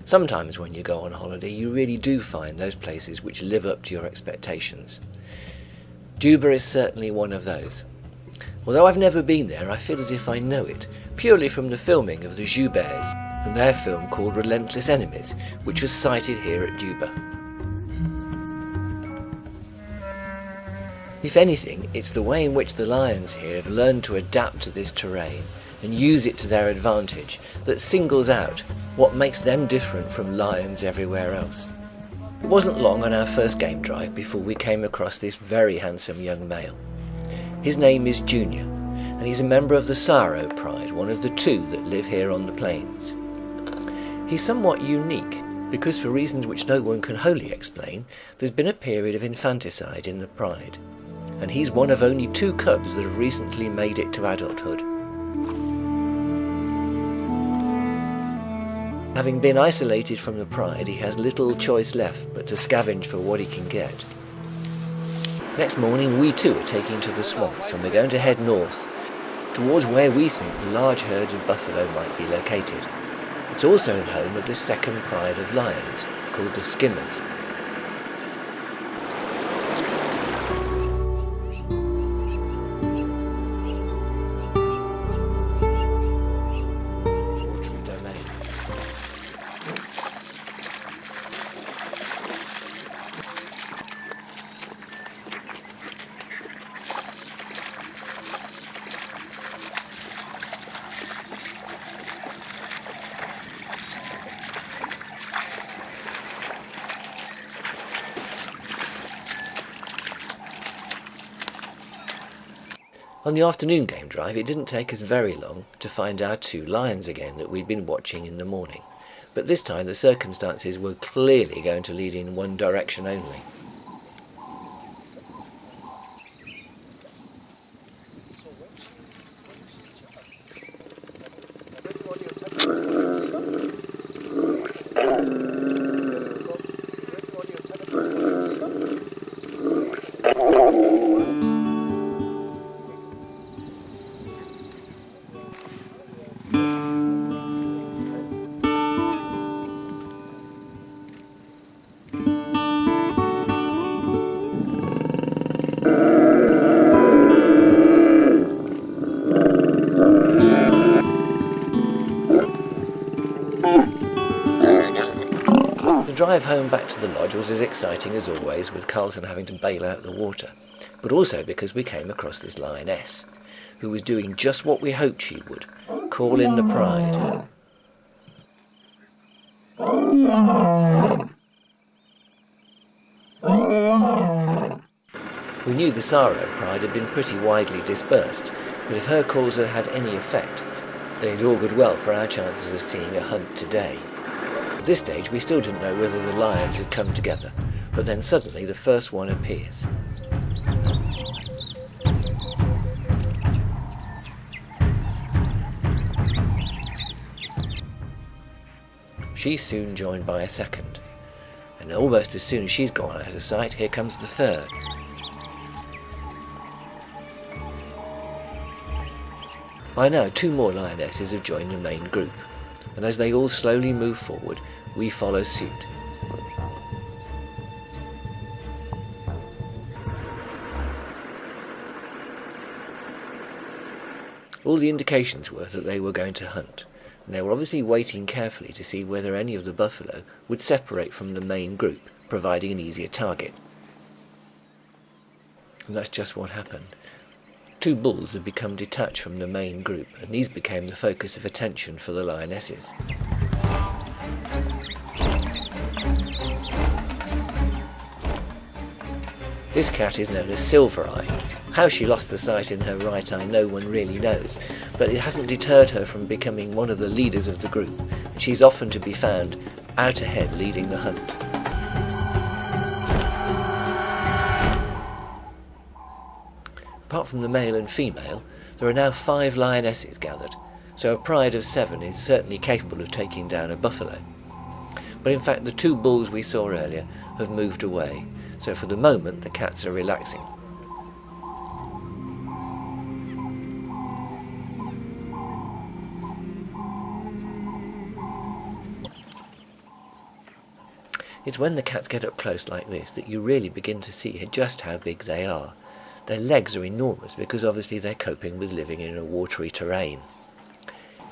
Sometimes when you go on holiday, you really do find those places which live up to your expectations. Juba is certainly one of those. Although I've never been there, I feel as if I know it, purely from the filming of the Joubers and their film called Relentless Enemies, which was sited here at Juba. If anything, it's the way in which the lions here have learned to adapt to this terrain and use it to their advantage that singles out what makes them different from lions everywhere else. It wasn't long on our first game drive before we came across this very handsome young male. His name is Junior, and he's a member of the Saro pride, one of the two that live here on the plains. He's somewhat unique because, for reasons which no one can wholly explain, there's been a period of infanticide in the pride, and he's one of only 2 cubs that have recently made it to adulthood. Having been isolated from the pride, he has little choice left but to scavenge for what he can get. Next morning we too are taking to the swamps, and we're going to head north, towards where we think the large herds of buffalo might be located. It's also the home of the second pride of lions, called the Skimmers. On the afternoon game drive, it didn't take us very long to find our 2 lions again that we'd been watching in the morning, but this time the circumstances were clearly going to lead in one direction only. The drive home back to the lodge was as exciting as always, with Carlton having to bail out the water, but also because we came across this lioness, who was doing just what we hoped she would, call in the pride. We knew the Saro pride had been pretty widely dispersed, but if her calls had had any effect, then it augured well for our chances of seeing a hunt today. At this stage we still didn't know whether the lions had come together, but then suddenly the first one appears. She's soon joined by a second, and almost as soon as she's gone out of sight, here comes the third. By now 2 more lionesses have joined the main group, and as they all slowly move forward, we follow suit. All the indications were that they were going to hunt, and they were obviously waiting carefully to see whether any of the buffalo would separate from the main group, providing an easier target. And that's just what happened. 2 bulls had become detached from the main group, and these became the focus of attention for the lionesses. This cat is known as Silver Eye. How she lost the sight in her right eye no one really knows, but it hasn't deterred her from becoming one of the leaders of the group, and she's often to be found out ahead leading the hunt. Apart from the male and female, there are now 5 lionesses gathered, so a pride of 7 is certainly capable of taking down a buffalo. But in fact the two bulls we saw earlier have moved away, so for the moment the cats are relaxing. It's when the cats get up close like this that you really begin to see just how big they are. Their legs are enormous because obviously they're coping with living in a watery terrain.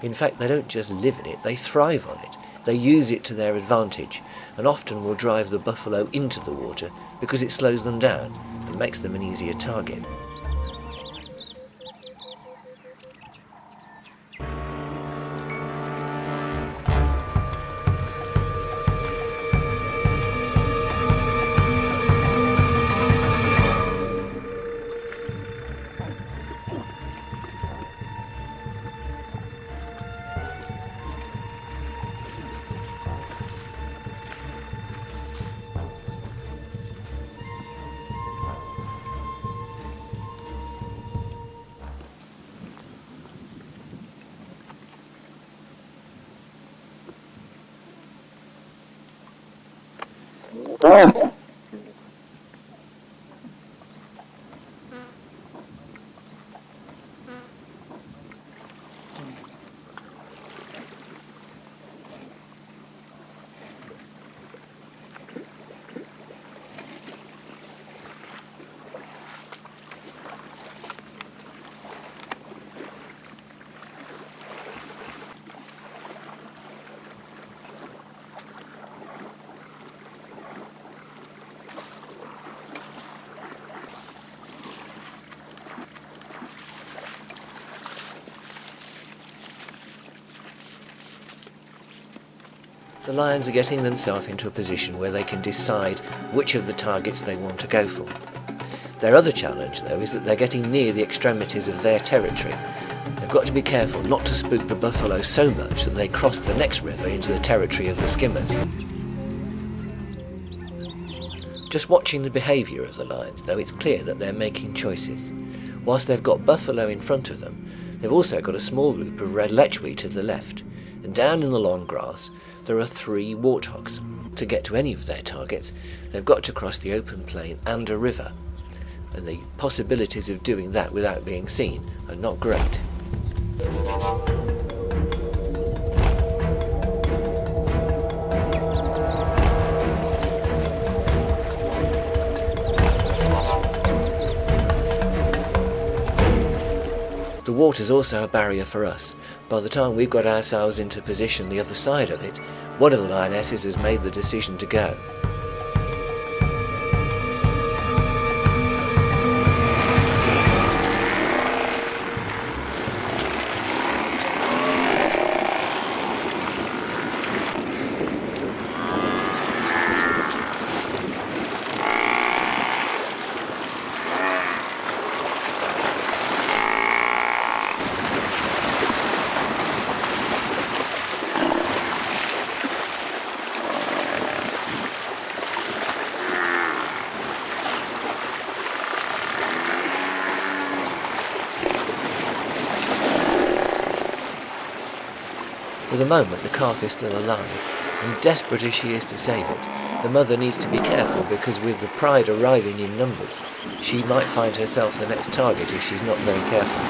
In fact, they don't just live in it, they thrive on it. They use it to their advantage and often will drive the buffalo into the water because it slows them down and makes them an easier target. The lions are getting themselves into a position where they can decide which of the targets they want to go for. Their other challenge, though, is that they're getting near the extremities of their territory. They've got to be careful not to spook the buffalo so much that they cross the next river into the territory of the skimmers. Just watching the behaviour of the lions, though, it's clear that they're making choices. Whilst they've got buffalo in front of them, they've also got a small group of red lechwe to the left, and down in the long grass there are 3 warthogs. To get to any of their targets, they've got to cross the open plain and a river, and the possibilities of doing that without being seen are not great. The water's also a barrier for us. By the time we've got ourselves into position the other side of it, one of the lionesses has made the decision to go. For the moment the calf is still alive, and desperate as she is to save it, the mother needs to be careful because with the pride arriving in numbers, she might find herself the next target if she's not very careful.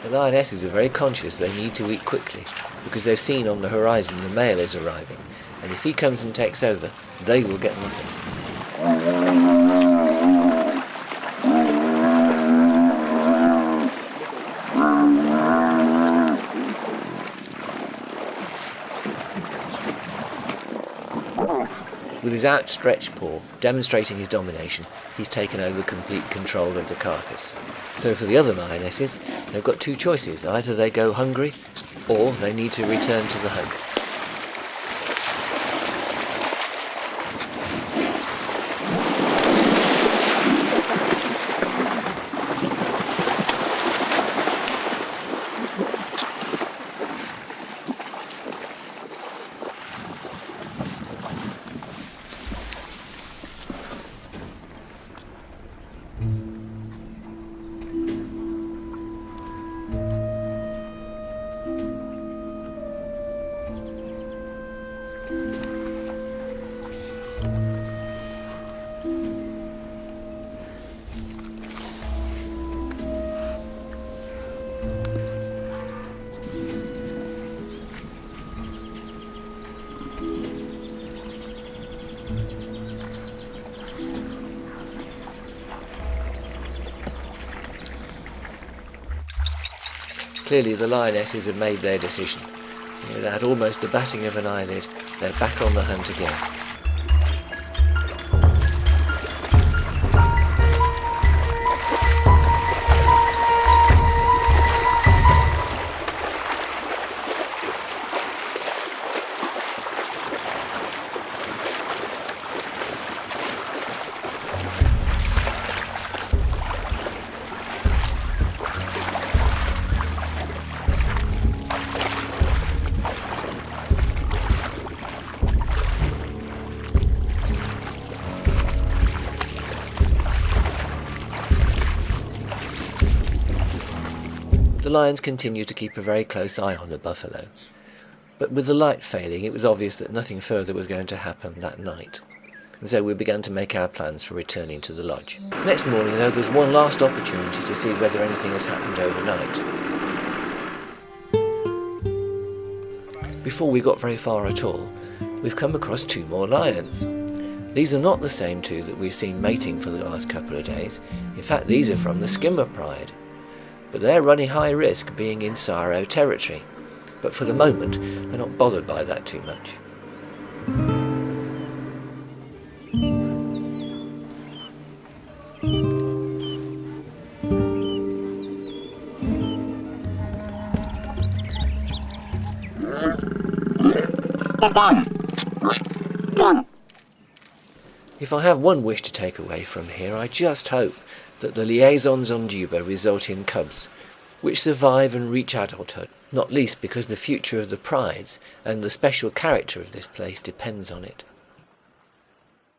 The lionesses are very conscious they need to eat quickly because they've seen on the horizon the male is arriving, and if he comes and takes over, they will get nothing. With his outstretched paw, demonstrating his domination, he's taken over complete control of the carcass. So for the other lionesses, they've got two choices. Either they go hungry, or they need to return to the hunt. Clearly the lionesses have made their decision. Without almost the batting of an eyelid, they're back on the hunt again. The lions continued to keep a very close eye on the buffalo, but with the light failing it was obvious that nothing further was going to happen that night, and so we began to make our plans for returning to the lodge. Next morning, though, there's one last opportunity to see whether anything has happened overnight. Before we got very far at all, we've come across two more lions. These are not the same two that we've seen mating for the last couple of days. In fact, these are from the skimmer pride. But they're running high risk being in Saro territory. But for the moment, they're not bothered by that too much. If I have one wish to take away from here, I just hope that the liaisons on Juba result in cubs, which survive and reach adulthood, not least because the future of the prides and the special character of this place depends on it.